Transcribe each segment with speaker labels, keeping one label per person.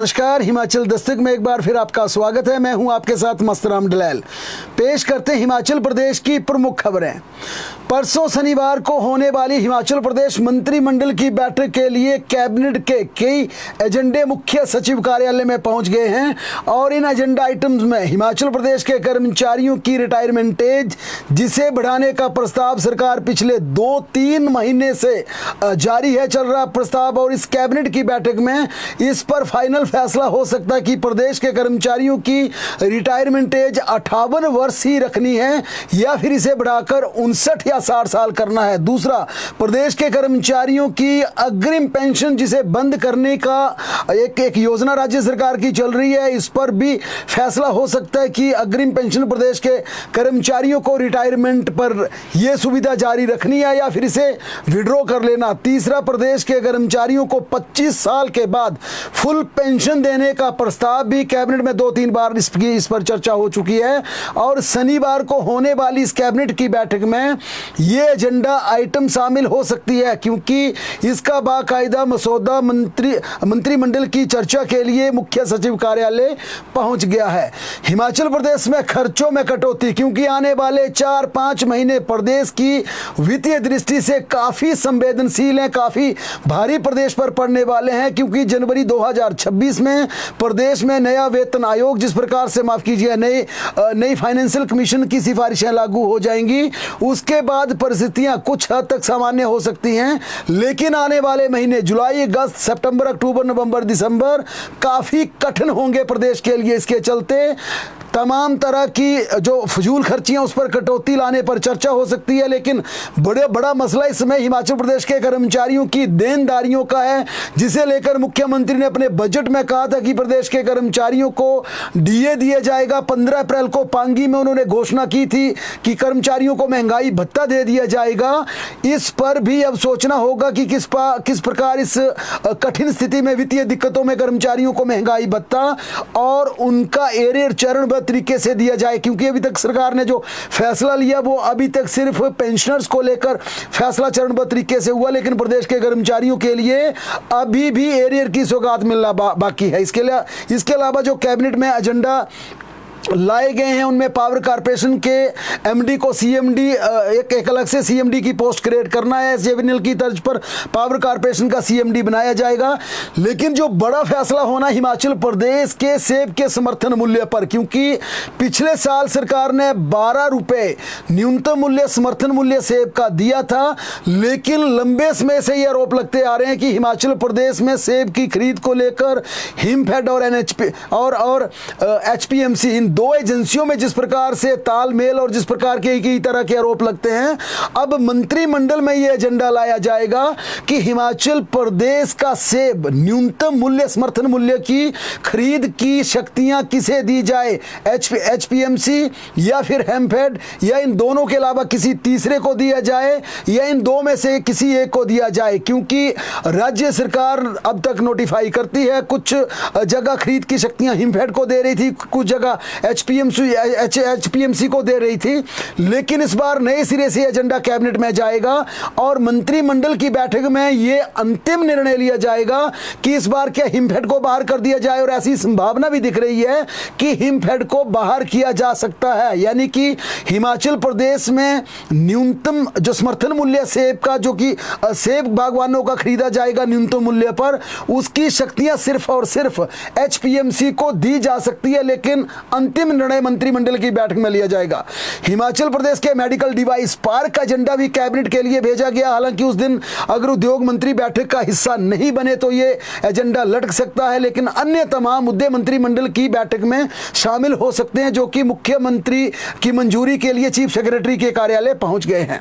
Speaker 1: नमस्कार, हिमाचल दस्तक में एक बार फिर आपका स्वागत है। मैं हूं आपके साथ मस्तराम डलैल। पेश करते हैं हिमाचल प्रदेश की प्रमुख खबरें। परसों शनिवार को होने वाली हिमाचल प्रदेश मंत्रिमंडल की बैठक के लिए कैबिनेट के कई एजेंडे मुख्य सचिव कार्यालय में पहुंच गए हैं और इन एजेंडा आइटम्स में हिमाचल प्रदेश के कर्मचारियों की रिटायरमेंट एज जिसे बढ़ाने का प्रस्ताव सरकार पिछले 2-3 महीने से जारी है, चल रहा प्रस्ताव, और इस कैबिनेट की बैठक में इस पर फाइनल फैसला हो सकता है कि प्रदेश के कर्मचारियों की रिटायरमेंट एज 58 वर्ष ही रखनी है या फिर इसे बढ़ाकर 59 या 60 साल करना है। दूसरा, प्रदेश के कर्मचारियों की अग्रिम पेंशन जिसे बंद करने का एक योजना राज्य सरकार की चल रही है, इस पर भी फैसला हो सकता है कि अग्रिम पेंशन प्रदेश के कर्मचारियों को रिटायरमेंट पर यह सुविधा जारी रखनी है या फिर इसे विड्रॉ कर लेना। तीसरा, प्रदेश के कर्मचारियों को 25 साल के बाद फुल पेंशन देने का प्रस्ताव भी कैबिनेट में 2-3 बार इस पर चर्चा हो चुकी है और शनिवार को होने वाली इस कैबिनेट की बैठक में ये एजेंडा आइटम शामिल हो सकती है, क्योंकि इसका बाकायदा मसौदा मंत्रिमंडल की चर्चा के लिए मुख्य सचिव कार्यालय पहुंच गया है। हिमाचल प्रदेश में खर्चों में कटौती, क्योंकि आने वाले 4-5 महीने प्रदेश की वित्तीय दृष्टि से काफी संवेदनशील हैं, काफी भारी प्रदेश पर पड़ने वाले हैं, क्योंकि जनवरी 2026 में प्रदेश में नया वेतन आयोग, जिस प्रकार से माफ कीजिए नई फाइनेंशियल कमीशन की सिफारिशें लागू हो जाएंगी। उसके बाद परिस्थितियां कुछ हद तक सामान्य हो सकती हैं, लेकिन आने वाले महीने जुलाई, अगस्त, सितंबर, अक्टूबर, नवंबर, दिसंबर काफी कठिन होंगे प्रदेश के लिए। इसके चलते तमाम तरह की जो फजूल खर्चियां उस पर कटौती लाने पर चर्चा हो सकती है, लेकिन बड़ा मसला इस समय हिमाचल प्रदेश के कर्मचारियों की देनदारियों का है, जिसे लेकर मुख्यमंत्री ने अपने बजट में कहा था कि प्रदेश के कर्मचारियों को डीए दिया जाएगा। 15 अप्रैल को पांगी में उन्होंने घोषणा की थी कि कर्मचारियों को महंगाई भत्ता दे दिया जाएगा। इस पर भी अब सोचना होगा कि किस प्रकार इस कठिन स्थिति में, वित्तीय दिक्कतों में कर्मचारियों को महंगाई भत्ता और उनका एरियर चरणबद्ध तरीके से दिया जाए, क्योंकि अभी तक सरकार ने जो फैसला लिया वो अभी तक सिर्फ पेंशनर्स को लेकर फैसला चरणबद्ध तरीके से हुआ, लेकिन प्रदेश के कर्मचारियों के लिए अभी भी एरियर की सौगात मिलना बाकी है। इसके अलावा जो कैबिनेट में एजेंडा लाए गए हैं उनमें पावर कारपोरेशन के एमडी को सीएमडी, एक अलग से सीएमडी की पोस्ट क्रिएट करना है। जेवीएनएल की तर्ज पर पावर कारपोरेशन का सीएमडी बनाया जाएगा। लेकिन जो बड़ा फैसला होना हिमाचल प्रदेश के सेब के समर्थन मूल्य पर, क्योंकि पिछले साल सरकार ने 12 रुपए न्यूनतम मूल्य, समर्थन मूल्य सेब का दिया था, लेकिन लंबे समय से ये आरोप लगते आ रहे हैं कि हिमाचल प्रदेश में सेब की खरीद को लेकर हिमफेड और एनएचपी और एचपीएमसी, इन दो एजेंसियों में जिस प्रकार से तालमेल और जिस प्रकार के कई तरह के आरोप लगते हैं, अब मंत्रिमंडल में यह एजेंडा लाया जाएगा कि हिमाचल प्रदेश का सेब न्यूनतम मूल्य, समर्थन मूल्य की खरीद की शक्तियां किसे दी जाए, एचपीएमसी या फिर हेमफेड, या इन दोनों के अलावा किसी तीसरे को दिया जाए, या इन दो में से किसी एक को दिया जाए। क्योंकि राज्य सरकार अब तक नोटिफाई करती है, कुछ जगह खरीद की शक्तियां हिमफेड को दे रही थी, कुछ जगह एचपीएमसी को दे रही थी, लेकिन इस बार नए सिरे से एजेंडा कैबिनेट में जाएगा और मंत्रिमंडल की बैठक में यह अंतिम निर्णय लिया जाएगा कि इस बार क्या हिमफेड को बाहर कर दिया जाए। और ऐसी संभावना भी दिख रही है कि हिमफेड को बाहर किया जा सकता है, यानी कि हिमाचल प्रदेश में न्यूनतम जो समर्थन मूल्य सेब का, जो कि सेब बागवानों का खरीदा जाएगा न्यूनतम मूल्य पर, उसकी शक्तियां सिर्फ और सिर्फ एचपीएमसी को दी जा सकती है, लेकिन अंतिम निर्णय मंत्रिमंडल की बैठक में लिया जाएगा। हिमाचल प्रदेश के मेडिकल डिवाइस पार्क का एजेंडा भी कैबिनेट के लिए भेजा गया। हालांकि उस दिन अगर उद्योग मंत्री बैठक का हिस्सा नहीं बने तो ये एजेंडा लटक सकता है, लेकिन अन्य तमाम मुद्दे मंत्रिमंडल की बैठक में शामिल हो सकते हैं, जो कि मुख्यमंत्री की मंजूरी के लिए चीफ सेक्रेटरी के कार्यालय पहुंच गए हैं।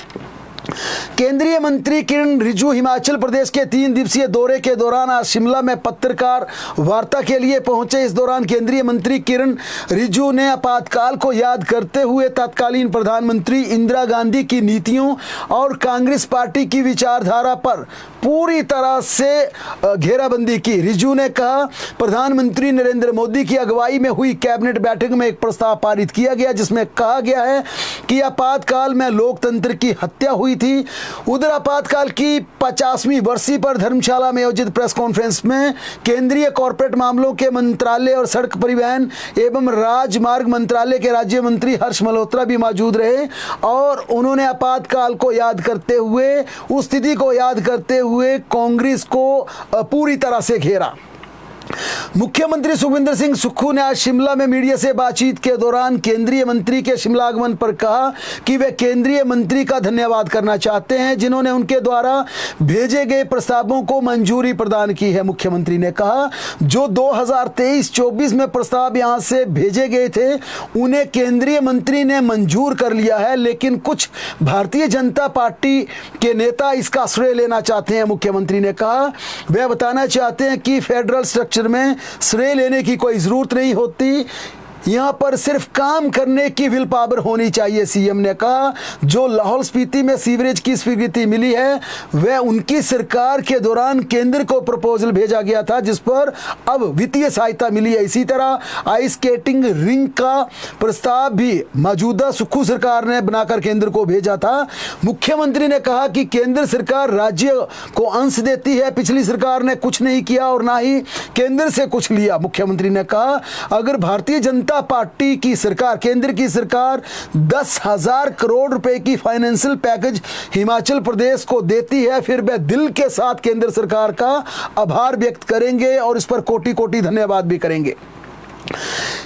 Speaker 1: केंद्रीय मंत्री किरण रिजिजू हिमाचल प्रदेश के 3 दिवसीय दौरे के दौरान आज शिमला में पत्रकार वार्ता के लिए पहुंचे। इस दौरान केंद्रीय मंत्री किरण रिजिजू ने आपातकाल को याद करते हुए तत्कालीन प्रधानमंत्री इंदिरा गांधी की नीतियों और कांग्रेस पार्टी की विचारधारा पर पूरी तरह से घेराबंदी की। रिजिजू ने कहा, प्रधानमंत्री नरेंद्र मोदी की अगुवाई में हुई कैबिनेट बैठक में एक प्रस्ताव पारित किया गया, जिसमें कहा गया है कि आपातकाल में लोकतंत्र की हत्या हुई थी। उधर आपातकाल की 50वीं बरसी पर धर्मशाला में आयोजित प्रेस कॉन्फ्रेंस में केंद्रीय कॉर्पोरेट मामलों के मंत्रालय और सड़क परिवहन एवं राजमार्ग मंत्रालय के राज्य मंत्री हर्ष मल्होत्रा भी मौजूद रहे और उन्होंने आपातकाल को याद करते हुए, उस स्थिति को याद करते हुए कांग्रेस को पूरी तरह से घेरा। मुख्यमंत्री सुखविंदर सिंह सुक्खू ने आज शिमला में मीडिया से बातचीत के दौरान केंद्रीय मंत्री के शिमला आगमन पर कहा कि वे केंद्रीय मंत्री का धन्यवाद करना चाहते हैं जिन्होंने उनके द्वारा भेजे गए प्रस्तावों को मंजूरी प्रदान की है। मुख्यमंत्री ने कहा जो 2023-24 में प्रस्ताव यहां से भेजे गए थे उन्हें केंद्रीय मंत्री ने मंजूर कर लिया है, लेकिन कुछ भारतीय जनता पार्टी के नेता इसका श्रेय लेना चाहते हैं। मुख्यमंत्री ने कहा वे बताना चाहते हैं कि फेडरल स्ट्रक्चर में श्रेय लेने की कोई जरूरत नहीं होती, यहां पर सिर्फ काम करने की विल पावर होनी चाहिए। सीएम ने कहा जो लाहौल स्पीति में सीवरेज की स्वीकृति मिली है वह उनकी सरकार के दौरान केंद्र को प्रपोजल भेजा गया था जिस पर अब वित्तीय सहायता मिली है। इसी तरह आइस स्केटिंग रिंग का प्रस्ताव भी मौजूदा सुक्खू सरकार ने बनाकर केंद्र को भेजा था। मुख्यमंत्री ने कहा कि केंद्र सरकार राज्य को अंश देती है, पिछली सरकार ने कुछ नहीं किया और ना ही केंद्र से कुछ लिया। मुख्यमंत्री ने कहा अगर भारतीय जनता पार्टी की सरकार, केंद्र की सरकार 10,000 करोड़ रुपए की फाइनेंशियल पैकेज हिमाचल प्रदेश को देती है फिर वे दिल के साथ केंद्र सरकार का आभार व्यक्त करेंगे और इस पर कोटि कोटि धन्यवाद भी करेंगे।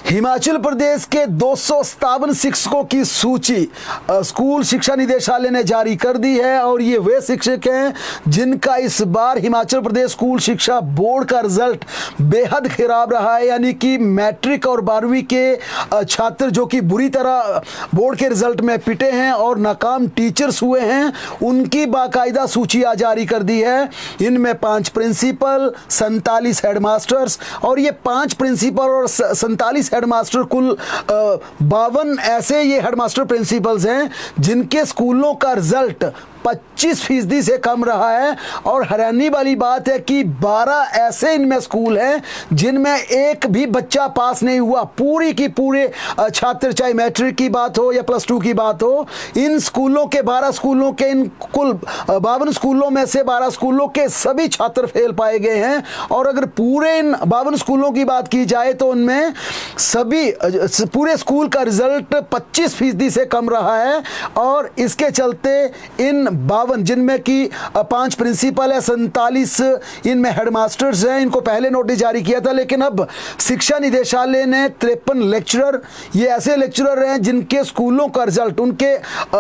Speaker 1: हिमाचल प्रदेश के 257 शिक्षकों की सूची स्कूल शिक्षा निदेशालय ने जारी कर दी है और ये वे शिक्षक हैं जिनका इस बार हिमाचल प्रदेश स्कूल शिक्षा बोर्ड का रिजल्ट बेहद खराब रहा है, यानी कि मैट्रिक और 12वीं के छात्र जो कि बुरी तरह बोर्ड के रिजल्ट में पिटे हैं और नाकाम टीचर्स हुए हैं, उनकी बाकायदा सूची आज जारी कर दी है। इनमें 5 प्रिंसिपल, 47 हेडमास्टर्स और ये 5 प्रिंसिपल और 47 हेडमास्टर, कुल 52 ऐसे ये हेडमास्टर प्रिंसिपल्स हैं जिनके स्कूलों का रिजल्ट 25% से कम रहा है। और हैरानी वाली बात है कि 12 ऐसे इनमें स्कूल हैं जिनमें एक भी बच्चा पास नहीं हुआ। पूरी की पूरे छात्र, चाहे मैट्रिक की बात हो या +2 की बात हो, इन स्कूलों के 12 स्कूलों के, इन कुल 52 स्कूलों में से 12 स्कूलों के सभी छात्र फेल पाए गए हैं। और अगर पूरे इन 52 स्कूलों की बात की जाए तो उनमें सभी पूरे स्कूल का रिजल्ट 25% से कम रहा है। और इसके चलते इन 52 जिनमें कि 5 प्रिंसिपल है, 47 इनमें हेडमास्टर्स हैं, इनको पहले नोटिस जारी किया था, लेकिन अब शिक्षा निदेशालय ने 53 लेक्चरर, ये ऐसे लेक्चरर हैं जिनके स्कूलों का रिजल्ट, उनके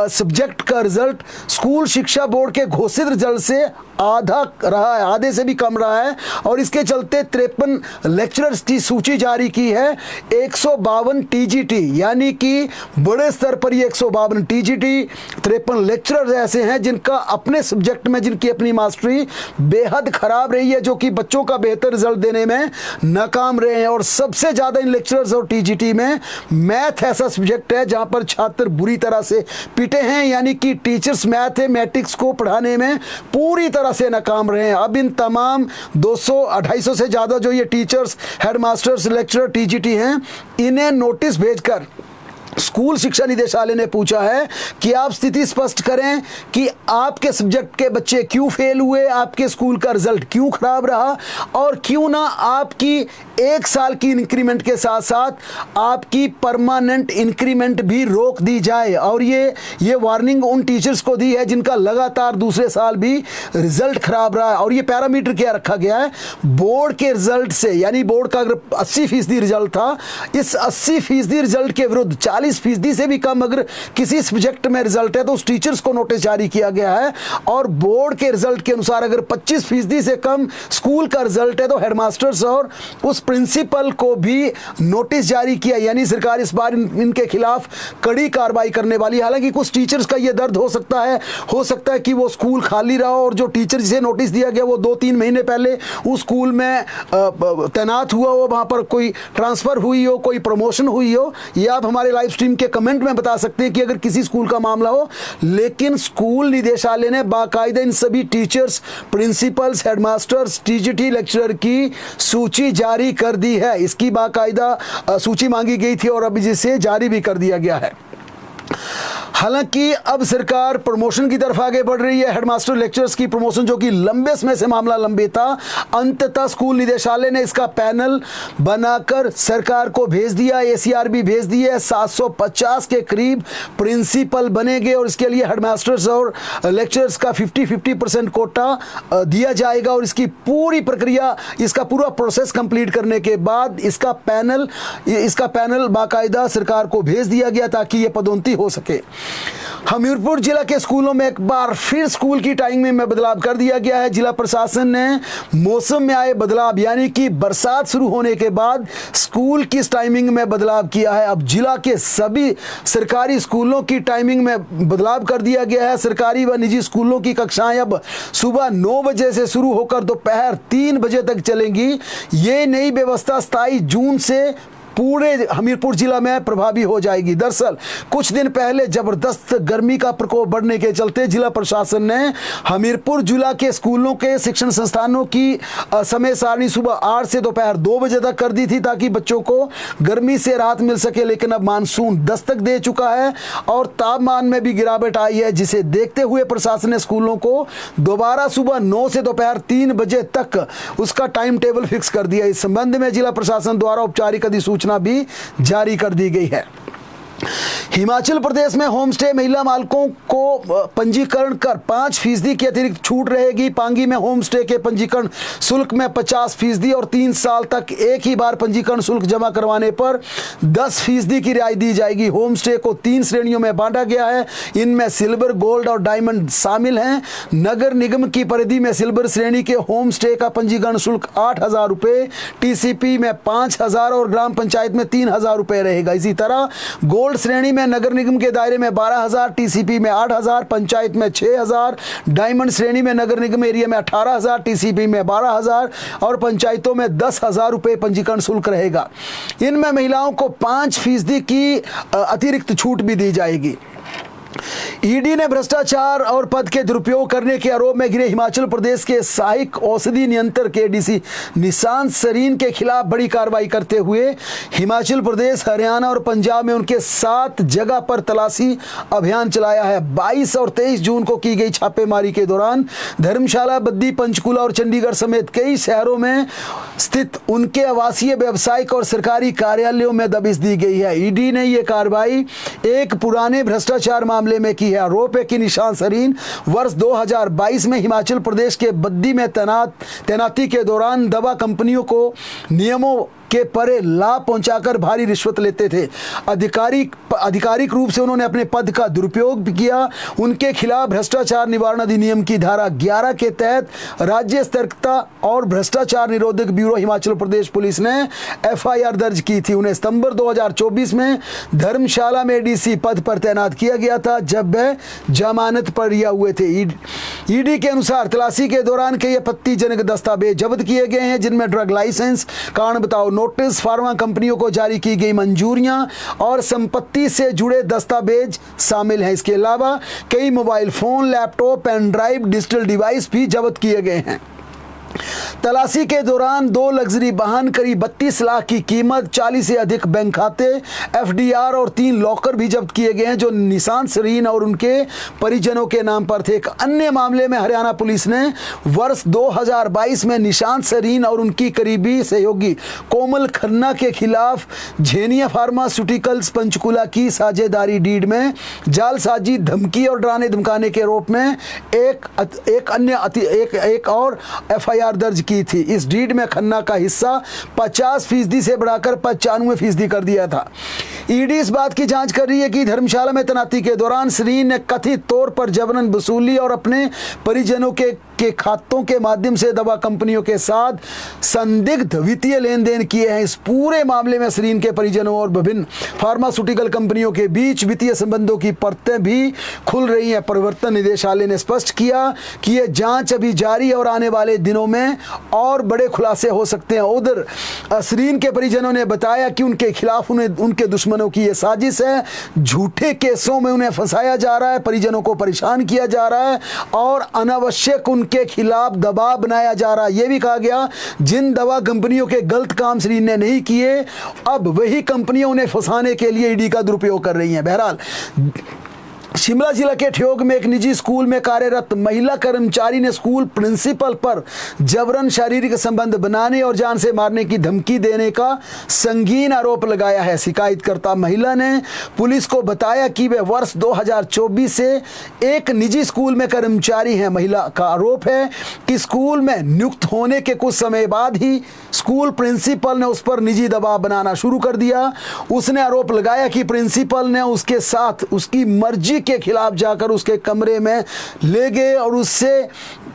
Speaker 1: सब्जेक्ट का रिजल्ट स्कूल शिक्षा बोर्ड के घोषित रिजल्ट से आधा रहा है, आधे से भी कम रहा है। और इसके चलते 53 लेक्चरर्स की सूची जारी की है। 152 टीजीटी, यानी कि बड़े स्तर पर ये 152 टीजीटी, 53 लेक्चरर्स ऐसे हैं जिनका अपने सब्जेक्ट में, जिनकी अपनी मास्टरी बेहद खराब रही है, जो कि बच्चों का बेहतर रिजल्ट देने में नाकाम रहे हैं। और सबसे ज्यादा इन लेक्चरर्स और टीजीटी में मैथ ऐसा सब्जेक्ट है जहां पर छात्र बुरी तरह से पिटे हैं, यानी कि टीचर्स मैथमेटिक्स को पढ़ाने में पूरी तरह से नाकाम रहे हैं। अब इन तमाम 200-250 से ज्यादा जो ये टीचर्स, हेडमास्टर्स, लेक्चरर, टीजीटी हैं, इन्हें नोटिस भेजकर स्कूल शिक्षा निदेशालय ने पूछा है कि आप स्थिति स्पष्ट करें कि आपके सब्जेक्ट के बच्चे क्यों फेल हुए, आपके स्कूल का रिजल्ट क्यों खराब रहा, और क्यों ना आपकी 1 साल की इंक्रीमेंट के साथ साथ आपकी परमानेंट इंक्रीमेंट भी रोक दी जाए। और ये वार्निंग उन टीचर्स को दी है जिनका लगातार दूसरे साल भी रिजल्ट खराब रहा है। और ये पैरामीटर क्या रखा गया है, बोर्ड के रिजल्ट से, यानी बोर्ड का अगर 80% रिजल्ट था, इस 80% रिजल्ट के विरुद्ध 40% से भी कम अगर किसी सब्जेक्ट में रिजल्ट है तो उस टीचर्स को नोटिस जारी किया गया है। और बोर्ड के रिजल्ट के अनुसार अगर 25% से कम स्कूल का रिजल्ट है तो हेडमास्टर्स और उस प्रिंसिपल को भी नोटिस जारी किया, यानी सरकार इस बार इनके खिलाफ कड़ी कार्रवाई करने वाली। हालांकि कुछ टीचर्स का यह दर्द हो सकता है कि वो स्कूल खाली रहा और जो टीचर जिसे नोटिस दिया गया वो 2-3 महीने पहले उस स्कूल में तैनात हुआ हो, वहां पर कोई ट्रांसफर हुई हो, कोई प्रमोशन हुई हो। ये आप हमारे लाइव स्ट्रीम के कमेंट में बता सकते हैं कि अगर किसी स्कूल का मामला हो। लेकिन स्कूल निदेशालय ने बाकायदा इन सभी teachers, principles, headmasters, TGT, lecturer की सूची जारी कर दी है। इसकी बाकायदा सूची मांगी गई थी और अब जिसे जारी भी कर दिया गया है। हालांकि अब सरकार प्रमोशन की तरफ आगे बढ़ रही है। हेडमास्टर लेक्चरर्स की प्रमोशन जो कि लंबे समय से मामला लंबित था, अंततः स्कूल निदेशालय ने इसका पैनल बनाकर सरकार को भेज दिया, एसीआर भी भेज दी है। 750 के करीब प्रिंसिपल बनेंगे और इसके लिए हेडमास्टर्स और लेक्चरर्स का 50-50% कोटा दिया जाएगा और इसकी पूरी प्रक्रिया, इसका पूरा प्रोसेस कंप्लीट करने के बाद इसका पैनल बाकायदा सरकार को भेज दिया गया ताकि ये पदोन्नति हो सके। हमीरपुर जिला के स्कूलों में एक बार फिर स्कूल की टाइमिंग में बदलाव कर दिया गया है। जिला प्रशासन ने मौसम में आए बदलाव यानी कि बरसात शुरू होने के बाद स्कूल की टाइमिंग में बदलाव किया है। अब जिला के सभी सरकारी स्कूलों की टाइमिंग में बदलाव कर दिया गया है। सरकारी व निजी स्कूलों की कक्षाएं अब सुबह 9 बजे से शुरू होकर दोपहर 3 बजे तक चलेंगी। ये नई व्यवस्था 27 जून से पूरे हमीरपुर जिला में प्रभावी हो जाएगी। दरअसल कुछ दिन पहले जबरदस्त गर्मी का प्रकोप बढ़ने के चलते जिला प्रशासन ने हमीरपुर जिला के स्कूलों के शिक्षण संस्थानों की समय सारणी सुबह 8 से दोपहर 2 बजे तक कर दी थी ताकि बच्चों को गर्मी से राहत मिल सके। लेकिन अब मानसून दस्तक दे चुका है और तापमान में भी गिरावट आई है, जिसे देखते हुए प्रशासन ने स्कूलों को दोबारा सुबह 9 से दोपहर 3 बजे तक उसका टाइम टेबल फिक्स कर दिया। इस संबंध में जिला प्रशासन द्वारा औपचारिक अधिसूचना भी जारी कर दी गई है। हिमाचल प्रदेश में होम स्टे महिला मालिकों को पंजीकरण कर 5% की अतिरिक्त छूट रहेगी। पांगी में होम स्टे के पंजीकरण शुल्क में 50% और 3 साल तक एक ही बार पंजीकरण शुल्क जमा करवाने पर 10% की रियायत दी जाएगी। होम स्टे को 3 श्रेणियों में बांटा गया है, इनमें सिल्वर, गोल्ड और डायमंड शामिल हैं। नगर निगम की परिधि में सिल्वर श्रेणी के होम स्टे का पंजीकरण शुल्क 8,000 रुपये, टीसीपी में 5,000 और ग्राम पंचायत में 3,000 रुपये रहेगा। इसी तरह गोल्ड श्रेणी में नगर निगम के दायरे में 12,000, टीसीपी में 8,000, पंचायत में 6,000, डायमंड श्रेणी में नगर निगम एरिया में 18,000, टीसीपी में 12,000 और पंचायतों में 10,000 रुपये पंजीकरण शुल्क रहेगा। इनमें महिलाओं को 5% की अतिरिक्त छूट भी दी जाएगी। ईडी ने भ्रष्टाचार और पद के दुरुपयोग करने के आरोप में घिरे हिमाचल प्रदेश के सहायक औषधि नियंत्रक के डीसी निशांत सरीन के खिलाफ बड़ी कार्रवाई करते हुए हिमाचल प्रदेश, हरियाणा और पंजाब में उनके 7 जगह पर तलाशी अभियान चलाया है। 22 और 23 जून को की गई छापेमारी के दौरान धर्मशाला, बद्दी, पंचकूला और चंडीगढ़ समेत कई शहरों में स्थित उनके आवासीय, व्यावसायिक और सरकारी कार्यालयों में दबिश दी गई है। ईडी ने यह कार्रवाई एक पुराने भ्रष्टाचार मामले में की है। आरोप है कि निशांत सरीन वर्ष 2022 में हिमाचल प्रदेश के बद्दी में तैनाती के दौरान दवा कंपनियों को नियमों के परे लाभ पहुंचाकर भारी रिश्वत लेते थे। आधिकारिक रूप से उन्होंने अपने पद का दुरुपयोग भी किया। उनके खिलाफ भ्रष्टाचार निवारण अधिनियम की धारा 11 के तहत राज्य सतर्कता और भ्रष्टाचार निरोधक ब्यूरो हिमाचल प्रदेश पुलिस ने एफआईआर दर्ज की थी। उन्हें सितंबर 2024 में धर्मशाला में डीसी पद पर तैनात किया गया था, जब वह जमानत पर रिहा हुए थे। ईडी के अनुसार तलाशी के दौरान कई आपत्तिजनक दस्तावेज जब्त किए गए हैं, जिनमें ड्रग लाइसेंस, कारण बताओ नोटिस, फार्मा कंपनियों को जारी की गई मंजूरियां और संपत्ति से जुड़े दस्तावेज शामिल हैं। इसके अलावा कई mobile phone, laptop, pen drive, digital device भी जब्त किए गए हैं। तलाशी के दौरान 2 लग्जरी वाहन, करीब 32 लाख की कीमत, 40 से अधिक बैंक खाते, एफडीआर और 3 लॉकर भी जब्त किए गए हैं जो निशांत सरीन और उनके परिजनों के नाम पर थे। एक अन्य मामले में हरियाणा पुलिस ने वर्ष 2022 में निशांत सरीन और उनकी करीबी सहयोगी कोमल खन्ना के खिलाफ झेनिया फार्मास्यूटिकल्स पंचकूला की साझेदारी डीड में जालसाजी, धमकी और डराने धमकाने के आरोप में एक और एफआईआर दर्ज की थी। इस डीड में खन्ना का हिस्सा 50% से बढ़ाकर 95% कर दिया था। ईडी इस बात की जांच कर रही है कि धर्मशाला में तैनाती के दौरान सरीन ने कथित तौर पर जबरन वसूली और अपने परिजनों के खातों के माध्यम से दवा कंपनियों के साथ संदिग्ध वित्तीय लेन देन किए हैं। इस पूरे मामले में सरीन के परिजनों और विभिन्न फार्मास्यूटिकल कंपनियों के बीच वित्तीय संबंधों की परतें भी खुल रही हैं। प्रवर्तन निदेशालय ने स्पष्ट किया कि यह जांच अभी जारी है और आने वाले दिनों में और बड़े खुलासे हो सकते हैं। उधर सरीन के परिजनों ने बताया कि उनके खिलाफ उनके दुश्मनों की यह साजिश है। झूठे केसों में उन्हें फंसाया जा रहा है, परिजनों को परेशान किया जा रहा है और अनावश्यक उनके खिलाफ दबाव बनाया जा रहा है। यह भी कहा गया जिन दवा कंपनियों के गलत काम सरीन ने नहीं किए, अब वही कंपनियां उन्हें फंसाने के लिए ईडी का दुरुपयोग कर रही हैं। बहरहाल शिमला जिला के ठियोग में एक निजी स्कूल में कार्यरत महिला कर्मचारी ने स्कूल प्रिंसिपल पर जबरन शारीरिक संबंध बनाने और जान से मारने की धमकी देने का संगीन आरोप लगाया है। शिकायतकर्ता महिला ने पुलिस को बताया कि वे वर्ष 2024 से एक निजी स्कूल में कर्मचारी हैं। महिला का आरोप है कि स्कूल में नियुक्त होने के कुछ समय बाद ही स्कूल प्रिंसिपल ने उस पर निजी दबाव बनाना शुरू कर दिया। उसने आरोप लगाया कि प्रिंसिपल ने उसके साथ उसकी मर्जी के खिलाफ जाकर उसके कमरे में ले गए और उससे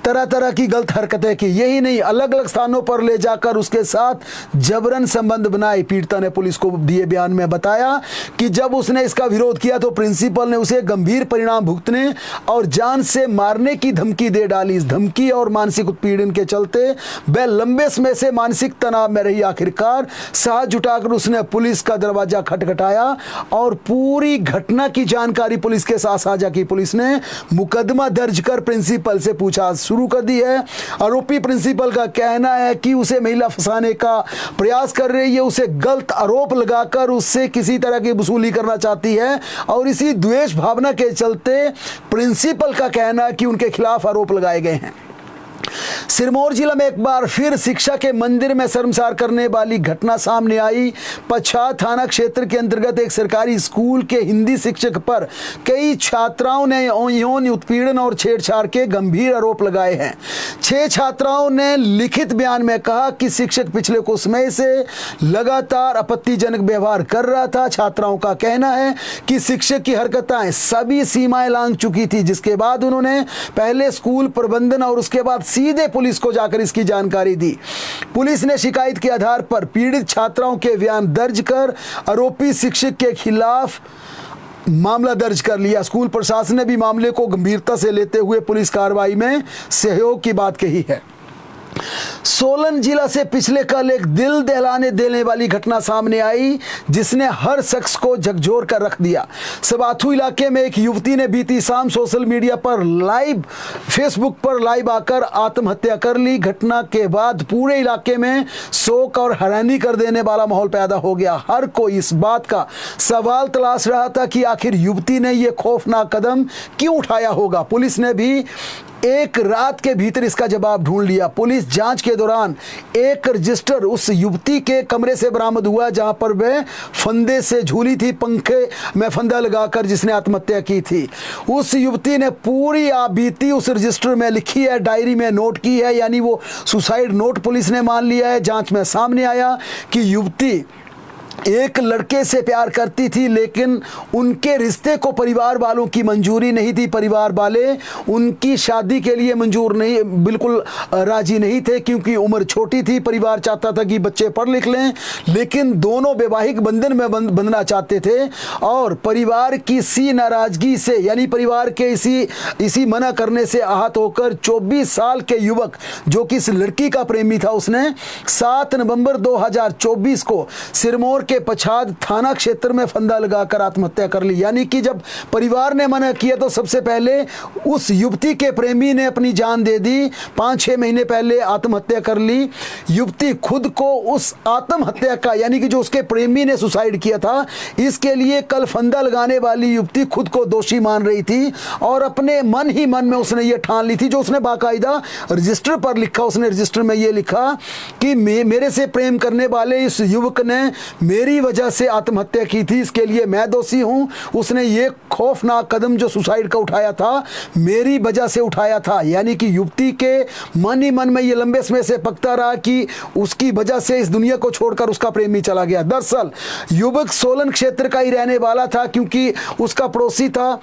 Speaker 1: तरह तरह की गलत हरकतें की। यही नहीं, अलग अलग स्थानों पर ले जाकर उसके साथ जबरन संबंध बनाए। पीड़िता ने पुलिस को दिए बयान में बताया कि जब उसने इसका विरोध किया तो प्रिंसिपल ने उसे गंभीर परिणाम भुगतने और जान से मारने की धमकी दे डाली। इस धमकी और मानसिक उत्पीड़न के चलते वह लंबे समय से मानसिक तनाव में रही। आखिरकार साहस जुटाकर उसने पुलिस का दरवाजा खटखटाया और पूरी घटना की जानकारी पुलिस के साथ साझा की। पुलिस ने मुकदमा दर्ज कर प्रिंसिपल से पूछताछ शुरू कर दी है। आरोपी प्रिंसिपल का कहना है कि उसे महिला फंसाने का प्रयास कर रही है, उसे गलत आरोप लगाकर उससे किसी तरह की वसूली करना चाहती है और इसी द्वेष भावना के चलते प्रिंसिपल का कहना है कि उनके खिलाफ आरोप लगाए गए हैं। सिरमौर जिला में एक बार फिर शिक्षा के मंदिर में शर्मसार करने वाली घटना सामने आई। पच्छाद थाना क्षेत्र के अंतर्गत एक सरकारी स्कूल के हिंदी शिक्षक पर कई छात्राओं ने यौन उत्पीड़न और छेड़छाड़ के गंभीर आरोप लगाए हैं। 6 छात्राओं ने लिखित बयान में कहा कि शिक्षक पिछले कुछ समय से लगातार आपत्तिजनक व्यवहार कर रहा था। छात्राओं का कहना है कि शिक्षक की हरकतें सभी सीमाएं लांघ चुकी थी, जिसके बाद उन्होंने पहले स्कूल प्रबंधन और उसके बाद सीधे पुलिस को जाकर इसकी जानकारी दी। पुलिस ने शिकायत के आधार पर पीड़ित छात्राओं के बयान दर्ज कर आरोपी शिक्षक के खिलाफ मामला दर्ज कर लिया। स्कूल प्रशासन ने भी मामले को गंभीरता से लेते हुए पुलिस कार्रवाई में सहयोग की बात कही है। सोलन जिला से पिछले कल एक दिल दहलाने देने वाली घटना सामने आई, जिसने हर शख्स को झकझोर कर रख दिया। सबाथू इलाके में एक युवती ने बीती शाम सोशल मीडिया पर फेसबुक पर लाइव आकर आत्महत्या कर ली। घटना के बाद पूरे इलाके में शोक और हैरानी कर देने वाला माहौल पैदा हो गया। हर कोई इस बात का सवाल तलाश रहा था कि आखिर युवती ने यह खौफनाक कदम क्यों उठाया होगा। पुलिस ने भी एक रात के भीतर इसका जवाब ढूंढ लिया। पुलिस जांच के दौरान एक रजिस्टर उस युवती के कमरे से बरामद हुआ, जहां पर वह फंदे से झूली थी, पंखे में फंदा लगाकर जिसने आत्महत्या की थी। उस युवती ने पूरी बीती उस रजिस्टर में लिखी है, डायरी में नोट की है, यानी वो सुसाइड नोट पुलिस ने मान लिया है। जांच में सामने आया कि युवती एक लड़के से प्यार करती थी, लेकिन उनके रिश्ते को परिवार वालों की मंजूरी नहीं थी। परिवार वाले उनकी शादी के लिए बिल्कुल राजी नहीं थे, क्योंकि उम्र छोटी थी। परिवार चाहता था कि बच्चे पढ़ लिख लें, लेकिन दोनों वैवाहिक बंधन में बंधना चाहते थे। और परिवार की इसी नाराजगी से, यानी परिवार के इसी मना करने से आहत होकर 24 साल के युवक, जो कि इस लड़की का प्रेमी था, उसने 7 नवंबर 2024 को सिरमौर के पच्छाद थाना क्षेत्र में फंदा लगाकर आत्महत्या कर ली। यानी कि जब परिवार ने मना किया तो सबसे पहले उस युवती के प्रेमी ने अपनी जान दे दी। 5-6 महीने पहले आत्महत्या कर ली। युवती खुद को उस आत्महत्या का, यानी कि जो उसके प्रेमी ने सुसाइड किया था, इसके लिए कल फंदा लगाने वाली युवती खुद को दोषी मान रही थी और अपने मन ही मन में उसने ये ठान ली थी, जो उसने बाकायदा रजिस्टर पर लिखा। उसने रजिस्टर में ये लिखा कि मेरे से प्रेम करने वाले इस युवक ने मेरी वजह से आत्महत्या की थी, इसके लिए मैं दोषी हूं। उसने ये खौफनाक कदम जो सुसाइड का उठाया था, मेरी वजह से उठाया था। यानी कि युवती के मन ही मन में ये लंबे समय से पकता रहा कि उसकी वजह से इस दुनिया को छोड़कर उसका प्रेमी चला गया। दरअसल युवक सोलन क्षेत्र का ही रहने वाला था, क्योंकि उसका पड़ोसी था,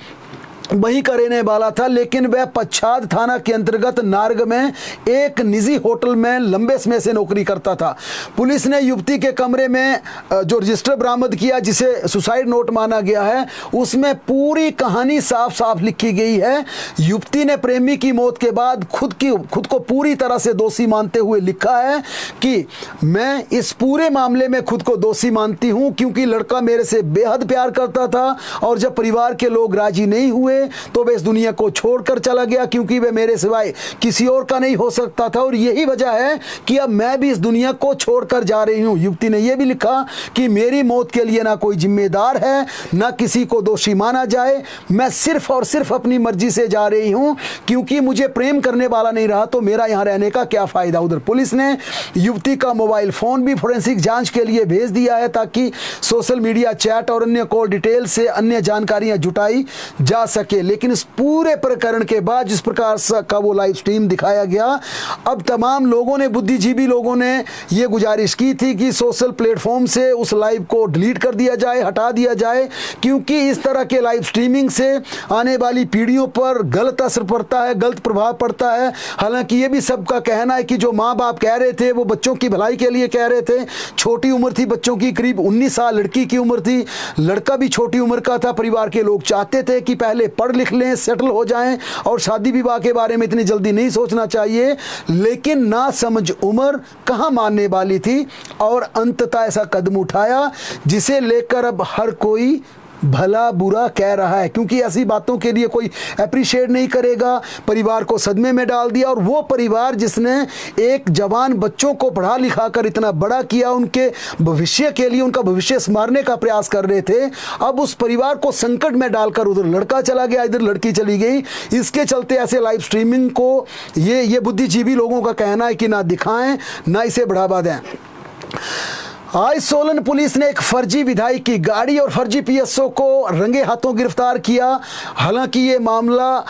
Speaker 1: वहीं का रहने वाला था, लेकिन वह पच्छाद थाना के अंतर्गत नार्ग में एक निजी होटल में लंबे समय से नौकरी करता था। पुलिस ने युवती के कमरे में जो रजिस्टर बरामद किया, जिसे सुसाइड नोट माना गया है, उसमें पूरी कहानी साफ साफ लिखी गई है। युवती ने प्रेमी की मौत के बाद खुद को पूरी तरह से दोषी मानते हुए लिखा है कि मैं इस पूरे मामले में खुद को दोषी मानती हूं, क्योंकि लड़का मेरे से बेहद प्यार करता था और जब परिवार के लोग राजी नहीं हुए हुए तो वह इस दुनिया को छोड़कर चला गया, क्योंकि वह मेरे सिवाय किसी और का नहीं हो सकता था और यही वजह है कि अब मैं भी इस दुनिया को छोड़कर जा रही हूं। युवती ने यह भी लिखा कि मेरी मौत के लिए ना कोई जिम्मेदार है, ना किसी को दोषी माना जाए। मैं सिर्फ और सिर्फ अपनी मर्जी से जा रही हूं, क्योंकि मुझे प्रेम करने वाला नहीं रहा तो मेरा यहां रहने का क्या फायदा। उधर पुलिस ने युवती का मोबाइल फोन भी फोरेंसिक जांच के लिए भेज दिया है, ताकि सोशल मीडिया चैट और अन्य कॉल डिटेल से अन्य जानकारियां जुटाई जा सके। लेकिन इस पूरे प्रकरण के बाद जिस प्रकार का वो लाइव स्ट्रीम दिखाया गया, अब तमाम लोगों ने, बुद्धिजीवी लोगों ने ये गुजारिश की थी कि सोशल प्लेटफॉर्म से उस लाइव को डिलीट कर दिया जाए, हटा दिया जाए, क्योंकि इस तरह के लाइव स्ट्रीमिंग से आने वाली पीढ़ियों पर गलत असर पड़ता है, गलत प्रभाव पड़ता है। हालांकि ये भी सबका कहना है कि जो माँ बाप कह रहे थे वो बच्चों की भलाई के लिए कह रहे थे। छोटी उम्र थी बच्चों की, करीब 19 साल लड़की की उम्र थी, लड़का भी छोटी उम्र का था। परिवार के लोग चाहते थे कि पहले पढ़ लिख लें, सेटल हो जाएं और शादी विवाह के बारे में इतनी जल्दी नहीं सोचना चाहिए। लेकिन ना समझ उम्र कहाँ मानने वाली थी और अंततः ऐसा कदम उठाया जिसे लेकर अब हर कोई भला बुरा कह रहा है, क्योंकि ऐसी बातों के लिए कोई अप्रिशिएट नहीं करेगा। परिवार को सदमे में डाल दिया, और वो परिवार जिसने एक जवान बच्चों को पढ़ा लिखा कर इतना बड़ा किया, उनके भविष्य के लिए, उनका भविष्य संवारने का प्रयास कर रहे थे, अब उस परिवार को संकट में डालकर उधर लड़का चला गया, इधर लड़की चली गई। इसके चलते ऐसे लाइव स्ट्रीमिंग को ये बुद्धिजीवी लोगों का कहना है कि ना दिखाएं, ना इसे बढ़ावा दें। आज सोलन पुलिस ने एक फर्जी विधायक की गाड़ी और फर्जी पीएसओ को रंगे हाथों गिरफ्तार किया। हालांकि ये मामला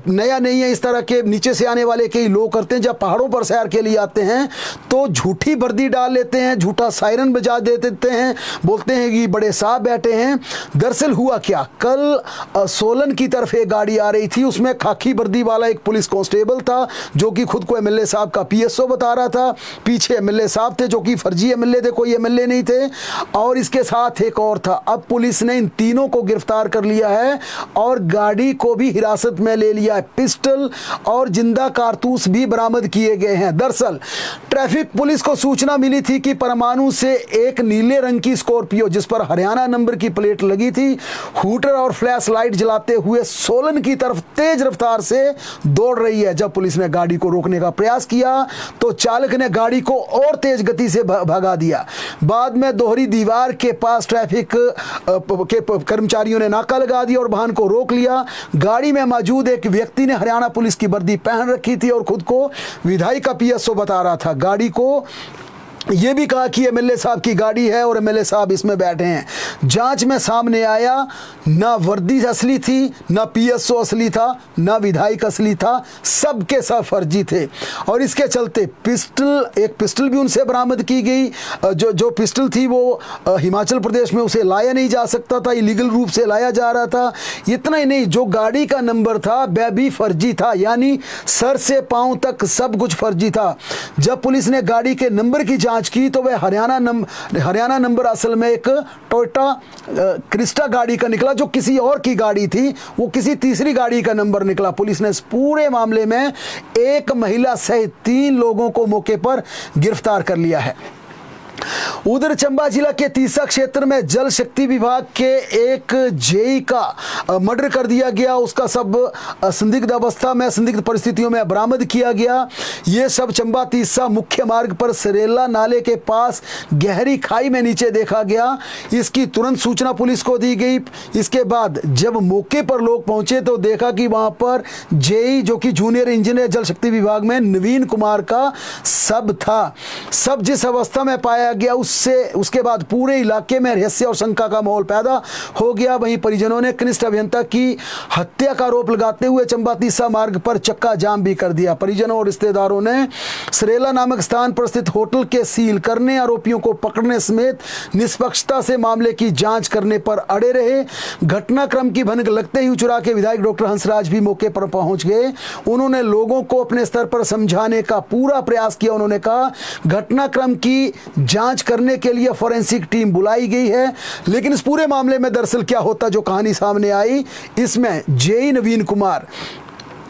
Speaker 1: नया नहीं है, इस तरह के नीचे से आने वाले कई लोग करते हैं। जब पहाड़ों पर सैर के लिए आते हैं तो झूठी वर्दी डाल लेते हैं, झूठा सायरन बजा देते हैं, बोलते हैं कि बड़े साहब बैठे हैं। दरअसल हुआ क्या, कल सोलन की तरफ एक गाड़ी आ रही थी, उसमें खाकी वर्दी वाला एक पुलिस कांस्टेबल था जो कि खुद को एमएलए साहब का पीएसओ बता रहा था। पीछे एमएलए साहब थे जो कि फर्जी एमएलए थे, कोई एमएलए नहीं थे, और इसके साथ एक और था। अब पुलिस ने इन तीनों को गिरफ्तार कर लिया है और गाड़ी को भी हिरासत में ले लिया है। पिस्टल और जिंदा कारतूस भी बरामद किए गए हैं। दरअसल ट्रैफिक पुलिस को सूचना मिली थी कि परमाणु से एक नीले रंग की स्कॉर्पियो जिस पर हरियाणा नंबर की प्लेट लगी थी, हूटर और फ्लैश लाइट जलाते हुए सोलन की तरफ तेज रफ्तार से दौड़ रही है। जब पुलिस ने गाड़ी को रोकने का प्रयास किया तो चालक ने गाड़ी को और तेज गति से भगा दिया। बाद में दोहरी दीवार के पास ट्रैफिक के कर्मचारियों ने नाका लगा दिया और वाहन को रोक लिया। गाड़ी में मौजूद एक व्यक्ति ने हरियाणा पुलिस की वर्दी पहन रखी थी और खुद को विधायक का पीएसओ बता रहा था। गाड़ी को ये भी कहा कि एमएलए साहब की गाड़ी है और एमएलए साहब इसमें बैठे हैं। जांच में सामने आया ना वर्दी असली थी, ना पीएसओ असली था, ना विधायक असली था, सब के सब फर्जी थे। और इसके चलते एक पिस्टल भी उनसे बरामद की गई। जो पिस्टल थी वो हिमाचल प्रदेश में उसे लाया नहीं जा सकता था, इलीगल रूप से लाया जा रहा था। इतना ही नहीं, जो गाड़ी का नंबर था वह भी फर्जी था, यानी सर से पांव तक सब कुछ फर्जी था। जब पुलिस ने गाड़ी के नंबर की जांच की तो वह हरियाणा नंबर असल में एक टोयोटा क्रिस्टा गाड़ी का निकला, जो किसी और की गाड़ी थी, वो किसी तीसरी गाड़ी का नंबर निकला। पुलिस ने इस पूरे मामले में एक महिला सहित 3 लोगों को मौके पर गिरफ्तार कर लिया है। उधर चंबा जिला के तीसा क्षेत्र में जल शक्ति विभाग के एक जेई का मर्डर कर दिया गया। उसका सब संदिग्ध अवस्था में, संदिग्ध परिस्थितियों में बरामद किया गया। ये सब चंबा तीसा मुख्य मार्ग पर सरेला नाले के पास गहरी खाई में नीचे देखा गया। इसकी तुरंत सूचना पुलिस को दी गई। इसके बाद जब मौके पर लोग पहुंचे तो देखा कि वहां पर जेई जो कि जूनियर इंजीनियर जल शक्ति विभाग में नवीन कुमार का शव था। शव जिस अवस्था में पाया गया उसके बाद पूरे इलाके में रहस्य और शंका का माहौल पैदा हो गया। वहीं परिजनों ने कनिष्ठ अभियंता की हत्या का आरोप लगाते हुए चंबा तीसा मार्ग पर चक्का जाम भी कर दिया। परिजनों और रिश्तेदारों ने सरेला नामक स्थान पर स्थित होटल के सील करने, आरोपियों को पकड़ने समेत निष्पक्षता से मामले की जांच करने पर अड़े रहे। घटनाक्रम की भनक लगते ही उचुरा के विधायक डॉक्टर हंसराज भी मौके पर पहुंच गए। उन्होंने लोगों को अपने स्तर पर समझाने का पूरा प्रयास किया। उन्होंने कहा घटनाक्रम की जांच करने के लिए फोरेंसिक टीम बुलाई गई है। लेकिन इस पूरे मामले में दरअसल क्या होता, जो कहानी सामने आई, इसमें जेई नवीन कुमार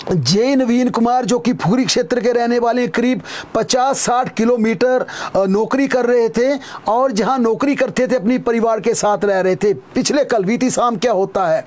Speaker 1: जे नवीन कुमार जो कि फुगरी क्षेत्र के रहने वाले हैं, करीब 50-60 किलोमीटर नौकरी कर रहे थे और जहां नौकरी करते थे अपनी परिवार के साथ रह रहे थे। पिछले कल बीती शाम क्या होता है,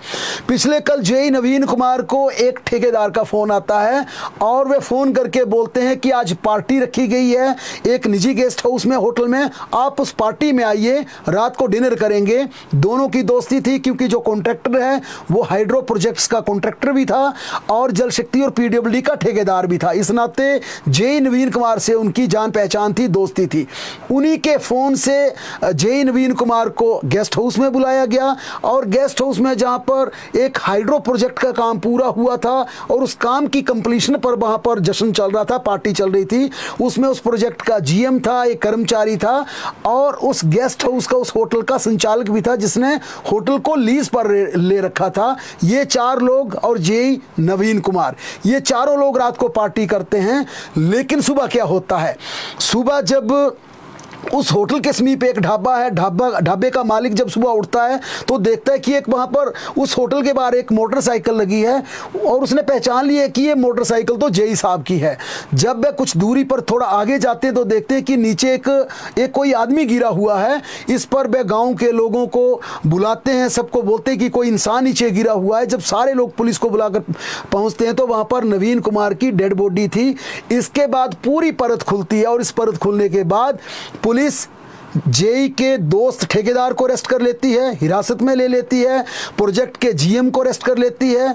Speaker 1: पिछले कल जे नवीन कुमार को एक ठेकेदार का फ़ोन आता है और वे फ़ोन करके बोलते हैं कि आज पार्टी रखी गई है एक निजी गेस्ट हाउस में, होटल में, आप उस पार्टी में आइए, रात को डिनर करेंगे। दोनों की दोस्ती थी क्योंकि जो कॉन्ट्रैक्टर है वो हाइड्रो प्रोजेक्ट्स का कॉन्ट्रैक्टर भी था और जल शक्ति और पीडब्ल्यूडी का ठेकेदार भी था। इस नाते जे नवीन कुमार से उनकी जान पहचान थी, दोस्ती थी। उन्हीं के फोन से जे नवीन कुमार को गेस्ट हाउस में बुलाया गया और गेस्ट हाउस में जहां पर एक हाइड्रो प्रोजेक्ट का काम पूरा हुआ था और उस काम की कंप्लीशन पर वहां पर जश्न चल रहा था, पार्टी चल रही थी। उसमें उस प्रोजेक्ट का जीएम था, एक कर्मचारी था और उस गेस्ट हाउस का, उस होटल का संचालक भी था जिसने होटल को लीज पर ले रखा था। ये 4 लोग और जे नवीन कुमार, ये चारों लोग रात को पार्टी करते हैं। लेकिन सुबह क्या होता है, सुबह जब उस होटल के समीप एक ढाबा है, ढाबे का मालिक जब सुबह उठता है तो देखता है कि एक वहाँ पर उस होटल के बाहर एक मोटरसाइकिल लगी है और उसने पहचान लिया कि ये मोटरसाइकिल तो जेई साहब की है। जब वह कुछ दूरी पर थोड़ा आगे जाते हैं तो देखते हैं कि नीचे एक कोई आदमी गिरा हुआ है। इस पर वह गाँव के लोगों को बुलाते हैं, सबको बोलते हैं कि कोई इंसान नीचे गिरा हुआ है। जब सारे लोग पुलिस को बुलाकर पहुँचते हैं तो वहाँ पर नवीन कुमार की डेड बॉडी थी। इसके बाद पूरी परत खुलती है और इस परत खुलने के बाद पुलिस जेई के दोस्त ठेकेदार को अरेस्ट कर लेती है, हिरासत में ले लेती है, प्रोजेक्ट के जीएम को अरेस्ट कर लेती है,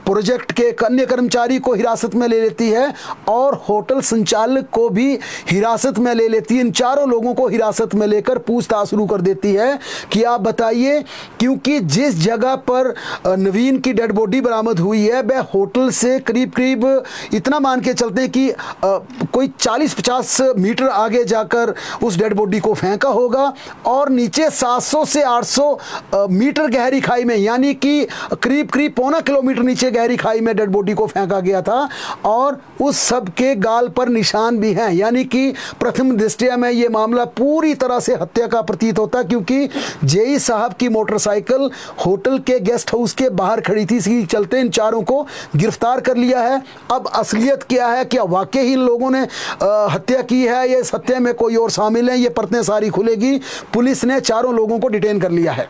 Speaker 1: प्रोजेक्ट के अन्य कर्मचारी को हिरासत में ले लेती है और होटल संचालक को भी हिरासत में ले लेती है। इन चारों लोगों को हिरासत में लेकर पूछताछ शुरू कर देती है कि आप बताइए, क्योंकि जिस जगह पर नवीन की डेड बॉडी बरामद हुई है वह होटल से करीब करीब इतना मान के चलते हैं कि कोई 40-50 मीटर आगे जाकर उस डेड बॉडी को फेंका होगा और नीचे 700 से 800 मीटर गहरी खाई में, यानी कि करीब करीब पौना किलोमीटर नीचे गहरी खाई में डेड बॉडी को फेंका गया था और उस सब के गाल पर निशान भी हैं। यानी कि प्रथम दृष्टया में ये मामला पूरी तरह से हत्या का प्रतीत होता, क्योंकि जेई साहब की मोटरसाइकिल होटल के गेस्ट हाउस के बाहर खड़ी थी। इसी चलते इन चारों को गिरफ्तार कर लिया है। अब असलियत क्या है, क्या वाकई ही इन लोगों ने हत्या की है या इस हत्या में कोई और शामिल है, ये परतें सारी खुलेगी। पुलिस ने चारों लोगों को डिटेन कर लिया है।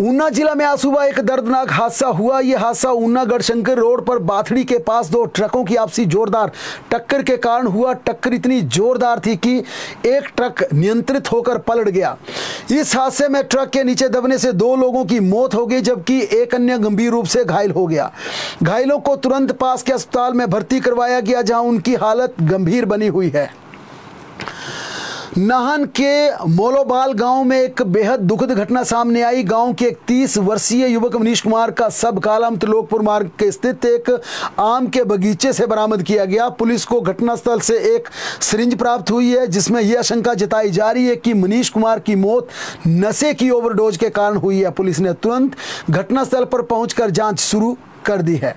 Speaker 1: ऊना जिला में आज सुबह एक दर्दनाक हादसा हुआ। यह हादसा ऊना गढ़शंकर रोड पर बाथड़ी के पास 2 ट्रकों की आपसी जोरदार टक्कर के कारण हुआ। टक्कर इतनी जोरदार थी कि एक ट्रक नियंत्रित होकर पलट गया। इस हादसे में ट्रक के नीचे दबने से 2 लोगों की मौत हो गई, जबकि एक अन्य गंभीर रूप से घायल हो गया। घायलों को तुरंत पास के अस्पताल में भर्ती करवाया गया, जहां उनकी हालत गंभीर बनी हुई है। नाहन के मोलोबाल गांव में एक बेहद दुखद घटना सामने आई। गांव के 31 वर्षीय युवक मनीष कुमार का शव कालाम त्रिलोकपुर मार्ग के स्थित एक आम के बगीचे से बरामद किया गया। पुलिस को घटनास्थल से एक सिरिंज प्राप्त हुई है, जिसमें यह आशंका जताई जा रही है कि मनीष कुमार की मौत नशे की ओवरडोज के कारण हुई है। पुलिस ने तुरंत घटनास्थल पर पहुंचकर जांच शुरू कर दी है।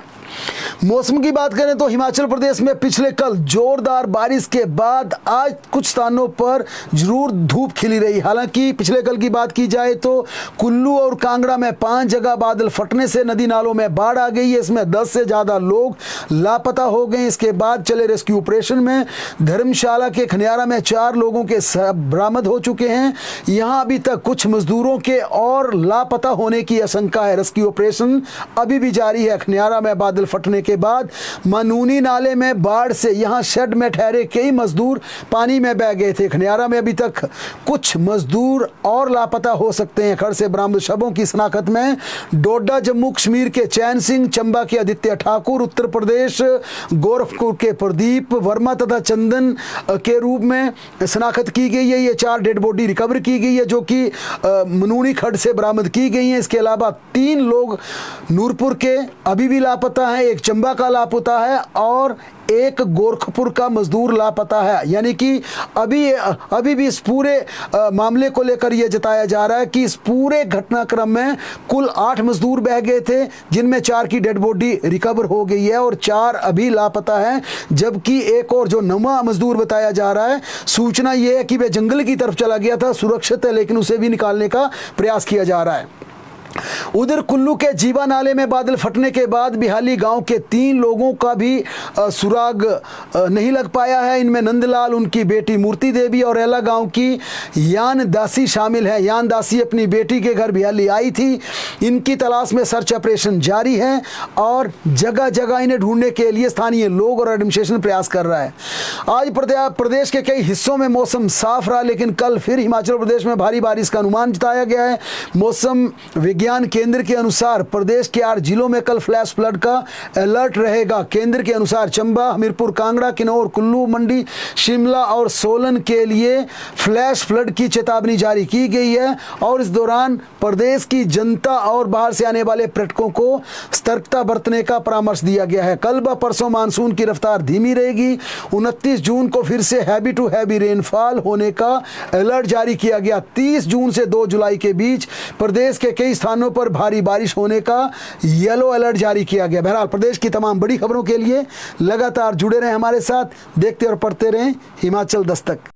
Speaker 1: मौसम की बात करें तो हिमाचल प्रदेश में पिछले कल जोरदार बारिश के बाद आज कुछ स्थानों पर जरूर धूप खिली रही। हालांकि पिछले कल की बात की जाए तो कुल्लू और कांगड़ा में 5 जगह बादल फटने से नदी नालों में बाढ़ आ गई है। इसमें 10 से ज़्यादा लोग लापता हो गए। इसके बाद चले रेस्क्यू ऑपरेशन में धर्मशाला के खनियारा में 4 लोगों के शव बरामद हो चुके हैं। यहाँ अभी तक कुछ मजदूरों के और लापता होने की आशंका है। रेस्क्यू ऑपरेशन अभी भी जारी है। खनियारा में बादल फटने के बाद मनूनी नाले में बाढ़ से यहां शेड में ठहरे कई मजदूर पानी में बह गए थे। खनियारा में अभी तक कुछ मजदूर और लापता हो सकते हैं। खड़ से बरामद शवों की शनाख्त में डोडा जम्मू कश्मीर के चैन सिंह, चंबा के आदित्य ठाकुर, उत्तर प्रदेश गोरखपुर के प्रदीप वर्मा तथा चंदन के रूप में शनाख्त की गई है। ये 4 डेड बॉडी रिकवर की गई है जो कि मनूनी खड़ से बरामद की गई हैं। इसके अलावा 3 लोग नूरपुर के अभी भी लापता है, एक चंबा का लापता है और एक गोरखपुर का मजदूर लापता है। यानी कि अभी भी इस पूरे मामले को लेकर यह जताया जा रहा है कि इस पूरे घटनाक्रम में कुल 8 मजदूर बह गए थे, जिनमें 4 की डेड बॉडी रिकवर हो गई है और 4 अभी लापता हैं, जबकि एक और जो 9वां मजदूर बताया जा रहा है, सूचना यह है कि वह जंगल की तरफ चला गया था, सुरक्षित है, लेकिन उसे भी निकालने का प्रयास किया जा रहा है। उधर कुल्लू के जीवा नाले में बादल फटने के बाद बिहाली गांव के 3 लोगों का भी सुराग नहीं लग पाया है। इनमें नंदलाल, उनकी बेटी मूर्ति देवी और एला गांव की यान दासी शामिल है। यान दासी अपनी बेटी के घर बिहाली आई थी। इनकी तलाश में सर्च ऑपरेशन जारी है और जगह जगह इन्हें ढूंढने के लिए स्थानीय लोग और एडमिनिस्ट्रेशन प्रयास कर रहा है। आज प्रदेश के कई हिस्सों में मौसम साफ रहा, लेकिन कल फिर हिमाचल प्रदेश में भारी बारिश का अनुमान जताया गया है। मौसम विज्ञान केंद्र के अनुसार प्रदेश के 8 जिलों में कल फ्लैश फ्लड का अलर्ट रहेगा। केंद्र के अनुसार चंबा, हमीरपुर, कांगड़ा, किन्नौर, कुल्लू, मंडी, शिमला और सोलन के लिए फ्लैश फ्लड की चेतावनी जारी की गई है और इस दौरान प्रदेश की जनता और बाहर से आने वाले पर्यटकों को सतर्कता बरतने का परामर्श दिया गया है। कल व परसों मानसून की रफ्तार धीमी रहेगी। 29 जून को फिर से हैवी टू हैवी रेनफॉल होने का अलर्ट जारी किया गया। 30 जून से 2 जुलाई के बीच प्रदेश के कई स्थानों पर भारी बारिश होने का येलो अलर्ट जारी किया गया। बहरहाल प्रदेश की तमाम बड़ी खबरों के लिए लगातार जुड़े रहें हमारे साथ, देखते और पढ़ते रहें हिमाचल दस्तक।